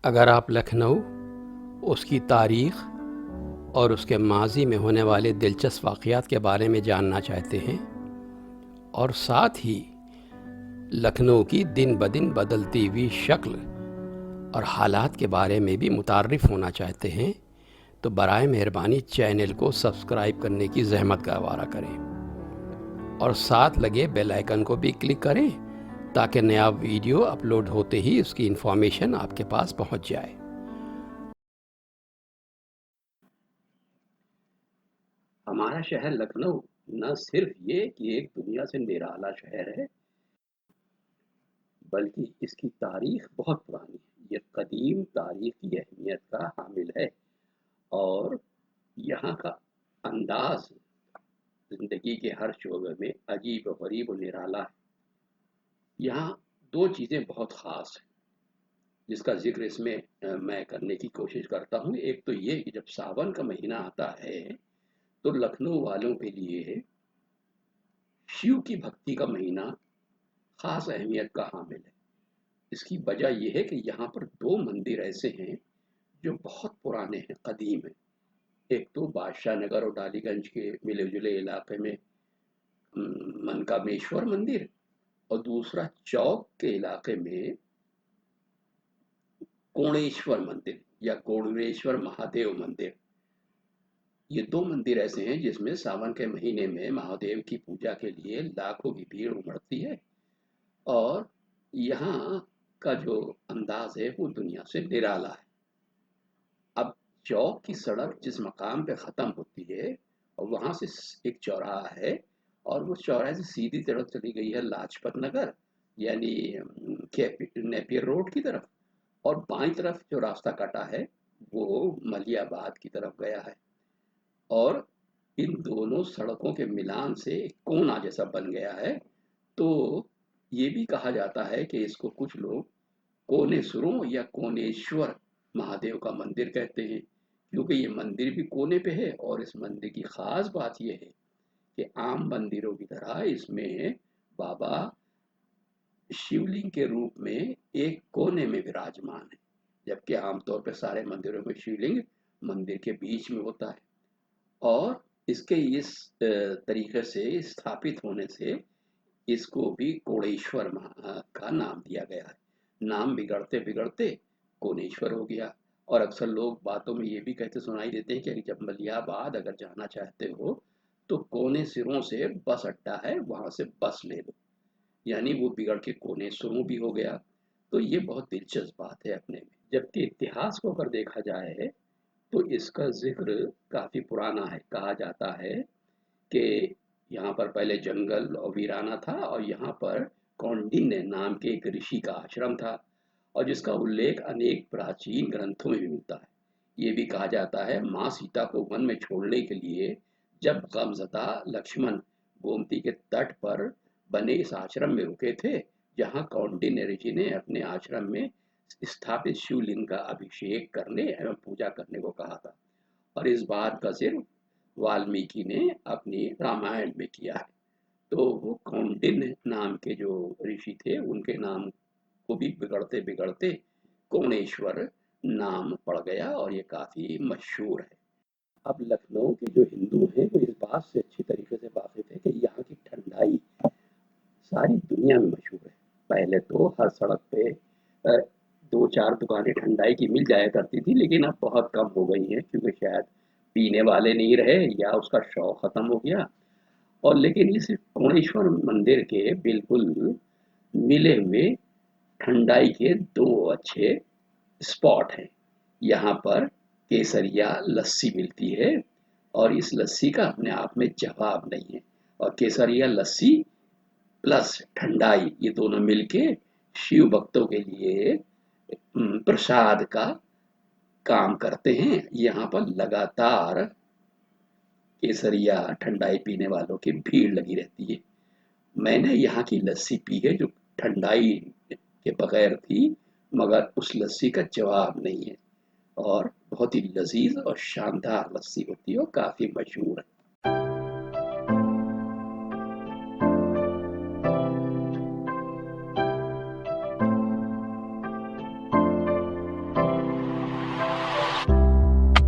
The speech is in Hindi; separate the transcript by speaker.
Speaker 1: अगर आप लखनऊ, उसकी तारीख़ और उसके माज़ी में होने वाले दिलचस्प वाक़यात के बारे में जानना चाहते हैं और साथ ही लखनऊ की दिन ब दिन बदलती हुई शक्ल और हालात के बारे में भी मुतार्रिफ़ होना चाहते हैं, तो बराए मेहरबानी चैनल को सब्सक्राइब करने की ज़हमत गवारा करें और साथ लगे बेल आइकन को भी क्लिक करें ताकि नया वीडियो अपलोड होते ही उसकी इन्फॉर्मेशन आपके पास पहुंच जाए। हमारा शहर लखनऊ न सिर्फ ये कि एक दुनिया से निराला शहर है, बल्कि इसकी तारीख बहुत पुरानी है। ये कदीम तारीख की अहमियत का हामिल है और यहाँ का अंदाज ज़िंदगी के हर शोबे में अजीब व गरीब और निराला है। यहाँ दो चीज़ें बहुत ख़ास हैं जिसका ज़िक्र इसमें मैं करने की कोशिश करता हूँ। एक तो ये कि जब सावन का महीना आता है तो लखनऊ वालों के लिए शिव की भक्ति का महीना ख़ास अहमियत का हामिल है। इसकी वजह यह है कि यहाँ पर दो मंदिर ऐसे हैं जो बहुत पुराने हैं, कदीम हैं। एक तो बादशाह नगर और डालीगंज के मिले जुले इलाके में मनकामेश्वर मंदिर, और दूसरा चौक के इलाके में कोणेश्वर मंदिर या कोणेश्वर महादेव मंदिर। ये दो मंदिर ऐसे हैं जिसमें सावन के महीने में महादेव की पूजा के लिए लाखों की भीड़ उमड़ती है और यहाँ का जो अंदाज है वो दुनिया से निराला है। अब चौक की सड़क जिस मकाम पे ख़त्म होती है और वहाँ से एक चौराहा है और वो चौराहे से सीधी सड़क चली गई है लाजपत नगर यानी नेपियर रोड की तरफ, और बाईं तरफ जो रास्ता कटा है वो मलियाबाद की तरफ गया है। और इन दोनों सड़कों के मिलान से एक कोना जैसा बन गया है। तो ये भी कहा जाता है कि इसको कुछ लोग कोनेश्वरों या कोनेश्वर महादेव का मंदिर कहते हैं, क्योंकि ये मंदिर भी कोने पे है। और इस मंदिर की खास बात यह है कि आम मंदिरों की तरह इसमें बाबा शिवलिंग के रूप में एक कोने में विराजमान है, जबकि आमतौर पर सारे मंदिरों में शिवलिंग मंदिर के बीच में होता है। और इसके इस तरीके से स्थापित होने से इसको भी कोणेश्वर का नाम दिया गया है। नाम बिगड़ते बिगड़ते कोणेश्वर हो गया। और अक्सर लोग बातों में ये भी कहते सुनाई देते हैं कि जब मलियाबाद अगर जाना चाहते हो तो कोने सिरों से बस अड्डा है, वहां से बस ले लो, यानी वो बिगड़ के कोनेश्वरों भी हो गया। तो ये बहुत दिलचस्प बात है अपने में। जबकि इतिहास को अगर देखा जाए तो इसका जिक्र काफी पुराना है। कहा जाता है कि यहाँ पर पहले जंगल और वीराना था और यहाँ पर कौंडिन्य नाम के एक ऋषि का आश्रम था और जिसका उल्लेख अनेक प्राचीन ग्रंथों में भी मिलता है। ये भी कहा जाता है माँ सीता को वन में छोड़ने के लिए जब गमज़दा लक्ष्मण गोमती के तट पर बने इस आश्रम में रुके थे, जहाँ कौंडिन्य ऋषि ने अपने आश्रम में स्थापित शिवलिंग का अभिषेक करने एवं पूजा करने को कहा था। और इस बात का जिक्र वाल्मीकि ने अपनी रामायण में किया है। तो वो कौंडिन्य नाम के जो ऋषि थे उनके नाम को भी बिगड़ते बिगड़ते कोणेश्वर नाम पड़ गया और ये काफी मशहूर है। अब लखनऊ के जो हिंदू हैं वो इस बात से अच्छी तरीके से वाकिफ है कि यहाँ की ठंडाई सारी दुनिया में मशहूर है। पहले तो हर सड़क पे दो चार दुकानें ठंडाई की मिल जाया करती थी, लेकिन अब बहुत कम हो गई हैं क्योंकि शायद पीने वाले नहीं रहे या उसका शौक खत्म हो गया। और लेकिन इस कोणेश्वर मंदिर के बिल्कुल मिले हुए ठंडाई के दो अच्छे स्पॉट हैं। यहाँ पर केसरिया लस्सी मिलती है और इस लस्सी का अपने आप में जवाब नहीं है। और केसरिया लस्सी प्लस ठंडाई ये दोनों मिलके शिव भक्तों के लिए प्रसाद का काम करते हैं। यहाँ पर लगातार केसरिया ठंडाई पीने वालों की भीड़ लगी रहती है। मैंने यहाँ की लस्सी पी है जो ठंडाई के बगैर थी, मगर उस लस्सी का जवाब नहीं है और बहुत ही लजीज और शानदार लस्सी होती है और काफी मशहूर है।